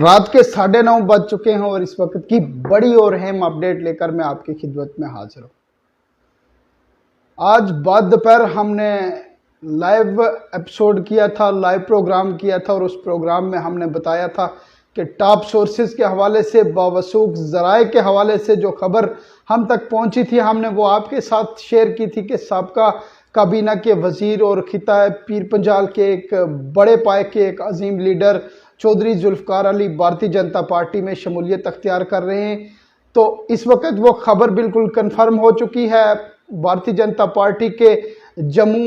रात के 9:30 बज चुके हैं और इस वक्त की बड़ी और अहम अपडेट लेकर मैं आपकी खिदमत में हाजिर हूं। आज बाद दोपहर हमने लाइव एपिसोड किया था, लाइव प्रोग्राम किया था और उस प्रोग्राम में हमने बताया था कि टॉप सोर्सेज के हवाले से, बावसूख ज़राए के हवाले से जो खबर हम तक पहुंची थी, हमने वो आपके साथ शेयर की थी कि साबका काबीना के वजीर और खिता पीर पंजाल के एक बड़े पाए के एक अजीम लीडर चौधरी जुल्फ़कार अली भारतीय जनता पार्टी में शमूलियत अख्तियार कर रहे हैं। तो इस वक्त वो खबर बिल्कुल कन्फर्म हो चुकी है। भारतीय जनता पार्टी के जम्मू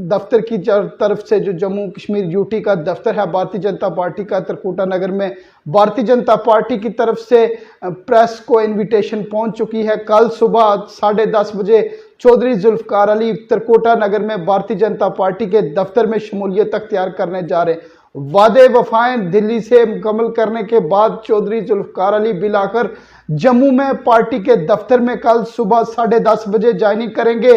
दफ्तर की तरफ से, जो जम्मू कश्मीर यूटी का दफ्तर है भारतीय जनता पार्टी का त्रिकुटा नगर में, भारतीय जनता पार्टी की तरफ से प्रेस को इनविटेशन पहुंच चुकी है। कल सुबह 10:30 बजे चौधरी जुल्फ़कार अली त्रिकुटा नगर में भारतीय जनता पार्टी के दफ्तर में शमूलियत अख्तियार करने जा रहे हैं। वादे वफाएं दिल्ली से मुकम्मल करने के बाद चौधरी जुल्फ़कार अली बिल आकर जम्मू में पार्टी के दफ्तर में कल सुबह 10:30 बजे ज्वाइनिंग करेंगे।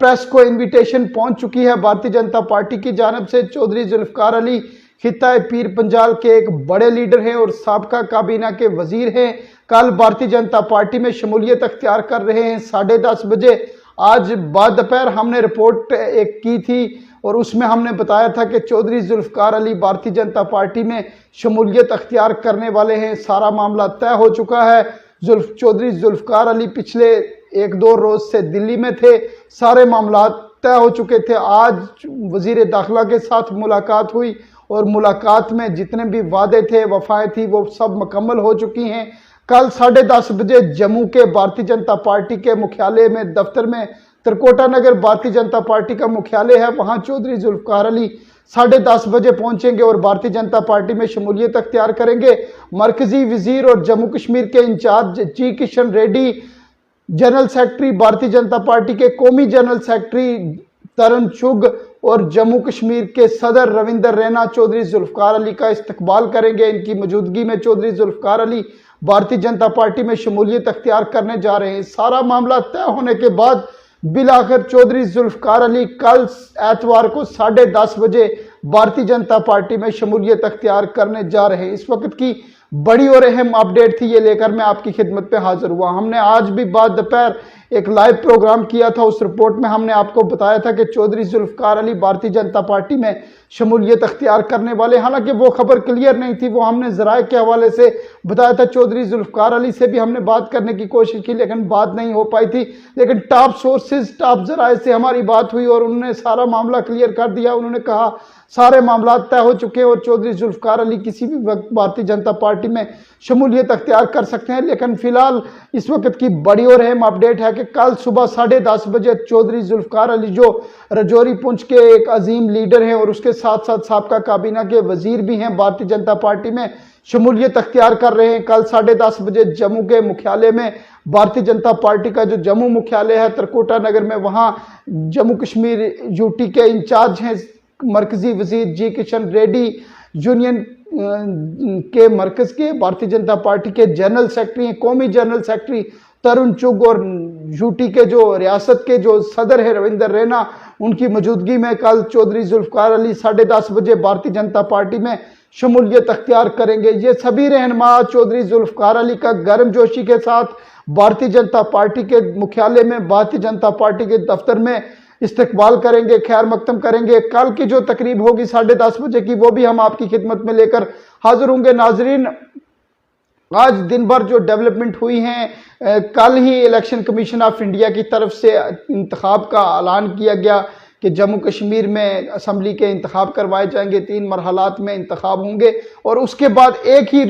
प्रेस को इनविटेशन पहुंच चुकी है भारतीय जनता पार्टी की जानिब से। चौधरी जुल्फ़कार अली खिता पीर पंजाल के एक बड़े लीडर हैं और साबका काबीना के वजीर हैं। कल भारतीय जनता पार्टी में शमूलियत अख्तियार कर रहे हैं 10:30 बजे। आज बाद दोपहर हमने रिपोर्ट एक की थी और उसमें हमने बताया था कि चौधरी जुल्फ़कार अली भारतीय जनता पार्टी में शमूलियत अख्तियार करने वाले हैं। सारा मामला तय हो चुका है। चौधरी जुल्फ़कार अली पिछले 1-2 रोज से दिल्ली में थे, सारे मामला तय हो चुके थे। आज वजीर दाखिला के साथ मुलाकात हुई और मुलाकात में जितने भी वादे थे, वफाएं थी, वो सब मुकम्मल हो चुकी हैं। कल 10:30 बजे जम्मू के भारतीय जनता पार्टी के मुख्यालय में, दफ्तर में, त्रिकुटा नगर भारतीय जनता पार्टी का मुख्यालय है, वहां चौधरी जुल्फ़कार अली 10:30 बजे पहुंचेंगे और भारतीय जनता पार्टी में शमूलियत अख्तियार करेंगे। मरकजी वजीर और जम्मू कश्मीर के इंचार्ज जी Kishan Reddy, general secretary Bharatiya Janata party के कौमी जनरल सेक्रेटरी तरुण चुग और जम्मू कश्मीर के सदर रविंदर रैना चौधरी जुल्फ़कार अली का इस्तकबाल करेंगे। इनकी मौजूदगी में चौधरी जुल्फ़कार अली भारतीय जनता पार्टी में शमूलियत अख्तियार करने जा रहे हैं। सारा मामला तय होने के बाद बिल आखिर चौधरी जुल्फ़कार अली कल एतवार को 10:30 बजे भारतीय जनता पार्टी में शमूलियत अख्तियार करने जा रहे हैं। इस वक्त की बड़ी और अहम अपडेट थी, ये लेकर मैं आपकी खिदमत पे हाजिर हुआ। हमने आज भी बाद दोपहर एक लाइव प्रोग्राम किया था। उस रिपोर्ट में हमने आपको बताया था कि चौधरी जुल्फ़कार अली भारतीय जनता पार्टी में शमूलियत अख्तियार करने वाले, हालांकि वो खबर क्लियर नहीं थी, वो हमने ज़राए के हवाले से बताया था। चौधरी जुल्फ़कार अली से भी हमने बात करने की कोशिश की लेकिन बात नहीं हो पाई थी। लेकिन टॉप सोर्सेज, टॉप ज़राए से हमारी बात हुई और उन्होंने सारा मामला क्लियर कर दिया। उन्होंने कहा सारे मामला तय हो चुके हैं और चौधरी जुल्फ़कार अली किसी भी वक्त भारतीय जनता पार्टी में शमूलियत अख्तियार कर सकते हैं। लेकिन फिलहाल इस वक्त की बड़ी और अहम अपडेट है कि कल सुबह 10:30 बजे चौधरी जुल्फ़कार अली, जो राजौरी पुंछ के एक अजीम लीडर हैं और उसके साथ साथ साबका काबीना के वजीर भी हैं, भारतीय जनता पार्टी में शमूलियत अख्तियार कर रहे हैं। कल 10:30 बजे जम्मू के मुख्यालय में, भारतीय जनता पार्टी का जो जम्मू मुख्यालय है त्रिकुटा नगर में, वहाँ जम्मू कश्मीर यूटी के इंचार्ज हैं मरकजी वजीर जी किशन रेड्डी, यूनियन के मरकज के भारतीय जनता पार्टी के जनरल सेक्रेटरी हैं, कौमी जनरल सेक्रेटरी तरुण चुग और यूटी के जो रियासत के जो सदर है रविंदर रैना, उनकी मौजूदगी में कल चौधरी जुल्फ़कार अली 10:30 बजे भारतीय जनता पार्टी में शमूलियत अख्तियार करेंगे। ये सभी रहनुमा चौधरी जुल्फ़कार अली का गर्मजोशी के साथ भारतीय जनता पार्टी के मुख्यालय में, भारतीय जनता पार्टी के दफ्तर में इस्तकबाल करेंगे, खैर मकदम करेंगे। कल की जो तकरीब होगी 10:30 बजे की, वो भी हम आपकी खिदमत में लेकर हाजिर होंगे। नाजरीन, आज दिन भर जो डेवलपमेंट हुई हैं, कल ही इलेक्शन कमीशन ऑफ इंडिया की तरफ से इंतखाब का ऐलान किया गया कि जम्मू कश्मीर में असम्बली के इंतखाब करवाए जाएंगे, 3 मरहलात में इंतखाब होंगे और उसके बाद एक ही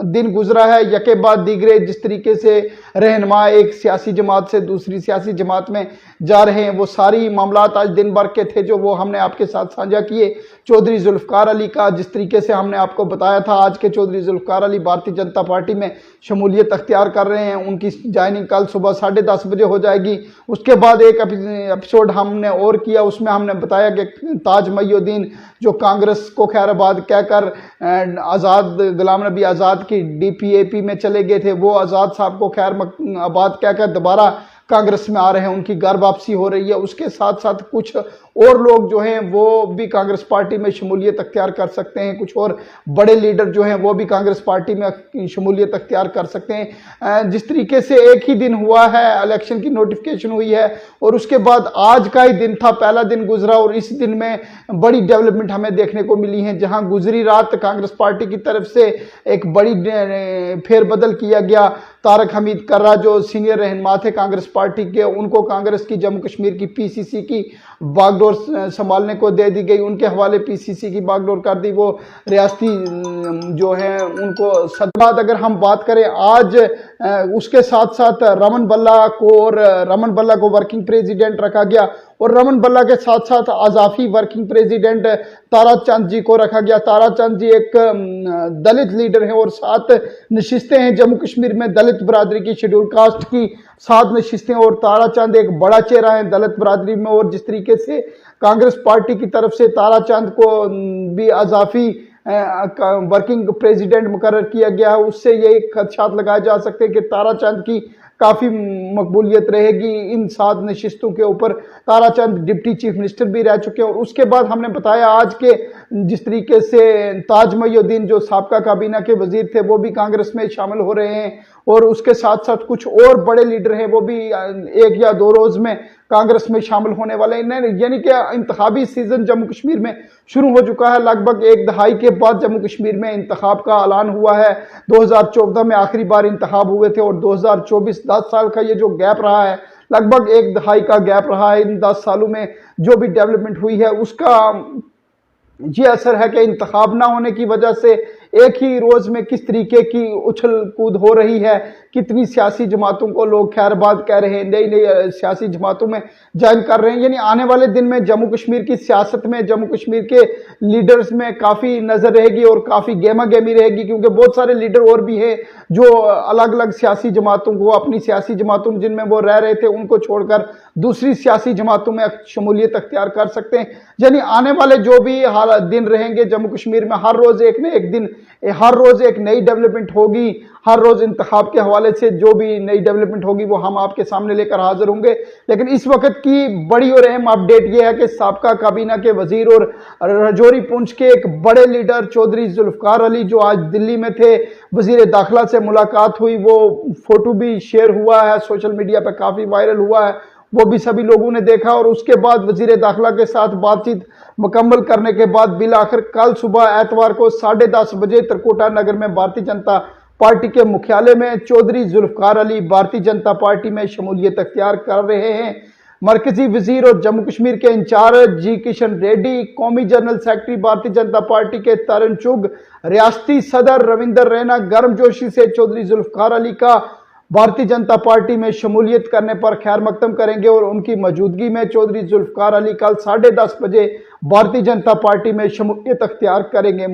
दिन गुजरा है, यके बाद दीगरे जिस तरीके से रहनुमा एक सियासी जमात से दूसरी सियासी जमात में जा रहे हैं, वो सारी मामलात आज दिन भर के थे जो वो हमने आपके साथ साझा किए। चौधरी जुल्फ़कार अली का जिस तरीके से हमने आपको बताया था, आज के चौधरी जुल्फ़कार अली भारतीय जनता पार्टी में शमूलियत अख्तियार कर रहे हैं। उनकी ज्वाइनिंग कल सुबह 10:30 बजे हो जाएगी। उसके बाद एक एपिसोड हमने और किया, उसमें हमने बताया कि ताज मईउद्दीन जो कांग्रेस को खैराबाद कहकर आज़ाद गुलाम नबी आज़ाद की DPAP में चले गए थे, वो आज़ाद साहब को खैराबाद कहकर दोबारा कांग्रेस में आ रहे हैं, उनकी घर वापसी हो रही है। उसके साथ साथ कुछ और लोग जो हैं वो भी कांग्रेस पार्टी में शमूलियत अख्तियार कर सकते हैं, कुछ और बड़े लीडर जो हैं वो भी कांग्रेस पार्टी में शमूलियत अख्तियार कर सकते हैं। जिस तरीके से एक ही दिन हुआ है, इलेक्शन की नोटिफिकेशन हुई है और उसके बाद आज का ही दिन था, पहला दिन गुजरा और इस दिन में बड़ी डेवलपमेंट हमें देखने को मिली है। जहां गुजरी रात कांग्रेस पार्टी की तरफ से एक बड़ी फेरबदल किया गया। तारक हमीद कर्रा जो सीनियर रहनुमा थे कांग्रेस पार्टी के, उनको कांग्रेस की जम्मू कश्मीर की पीसीसी की बागडोर संभालने को दे दी गई, उनके हवाले पीसीसी की बागडोर कर दी। वो रियासती जो है उनको सदबाद अगर हम बात करें आज, उसके साथ साथ रमन बल्ला को वर्किंग प्रेसिडेंट रखा गया और रमन बल्ला के साथ साथ आजाफी वर्किंग प्रेसिडेंट तारा चंद जी को रखा गया। तारा चंद जी एक दलित लीडर हैं और 7 नशिस्तें हैं जम्मू कश्मीर में दलित बरादरी की, शेड्यूल कास्ट की 7 नशिस्तें और तारा चंद एक बड़ा चेहरा है दलित बरादरी में। और जिस तरीके से कांग्रेस पार्टी की तरफ से तारा चंद को भी आजाफी वर्किंग प्रेसिडेंट मुकर्रर किया गया है, उससे ये खदशात लगाए जा सकते हैं कि तारा चंद की काफी मकबूलियत रहेगी इन 7 नशिस्तों के ऊपर। Tara Chand deputy chief minister भी रह चुके हैं। और उसके बाद हमने बताया आज के जिस तरीके से ताज मोइनुद्दीन जो साबका काबीना के वजीर थे वो भी कांग्रेस में शामिल हो रहे हैं और उसके साथ साथ कुछ और बड़े लीडर हैं वो भी 1 या 2 रोज में कांग्रेस में शामिल होने वाले हैं। यानी कि इंतखाबी सीजन जम्मू कश्मीर में शुरू हो चुका है। लगभग 1 दहाई के बाद जम्मू कश्मीर में इंतखाब का ऐलान हुआ है। 2014 में आखिरी बार इंतखाब हुए थे और 2024 10 साल का ये जो गैप रहा है, लगभग 1 दहाई का गैप रहा है। इन 10 सालों में जो भी डेवलपमेंट हुई है उसका ये असर है कि इंतखाब ना होने की वजह से एक ही रोज में किस तरीके की उछल कूद हो रही है, कितनी सियासी जमातों को लोग खैरबाद कह रहे हैं, नई नई सियासी जमातों में ज्वाइन कर रहे हैं। यानी आने वाले दिन में जम्मू कश्मीर की सियासत में जम्मू कश्मीर के लीडर्स में काफ़ी नज़र रहेगी और काफ़ी गेमा गेमी रहेगी, क्योंकि बहुत सारे लीडर और भी हैं जो अलग अलग सियासी जमातों को, अपनी सियासी जमातों जिनमें वो रह रहे थे उनको छोड़कर दूसरी सियासी जमातों में शमूलियत अख्तियार कर सकते हैं। यानी आने वाले जो भी दिन रहेंगे जम्मू कश्मीर में, हर रोज़ एक न एक दिन, हर रोज़ एक नई डेवलपमेंट होगी। हर रोज़ इंतखाब के हवाले से जो भी नई डेवलपमेंट होगी वो हम आपके सामने लेकर हाजिर होंगे। लेकिन इस वक्त की बड़ी और अहम अपडेट ये है कि साबका काबीना के वजीर और राजौरी पुंछ के एक बड़े लीडर चौधरी जुल्फकार अली जो आज दिल्ली में थे, वजीर दाखिला से मुलाकात हुई, वो फोटो भी शेयर हुआ है, सोशल मीडिया पर काफ़ी वायरल हुआ है, वो भी सभी लोगों ने देखा। और उसके बाद वजीर दाखिला के साथ बातचीत मुकम्मल करने के बाद बिल आखिर कल सुबह एतवार को 10:30 बजे त्रिकुटा नगर में भारतीय जनता पार्टी के मुख्यालय में चौधरी जुल्फकार अली भारतीय जनता पार्टी में शमूलियत अख्तियार कर रहे हैं। मरकजी वजीर और जम्मू कश्मीर के इंचार्ज जी किशन रेड्डी, कौमी general secretary Bharatiya Janata party के तरन चुग, रियासती सदर रविंदर रैना गर्मजोशी से चौधरी जुल्फकार अली का भारतीय जनता पार्टी में शमूलियत करने पर खैर मकदम करेंगे और उनकी मौजूदगी में चौधरी जुल्फकार अली कल 10:30 बजे भारतीय जनता पार्टी में शमूलियत अख्तियार करेंगे।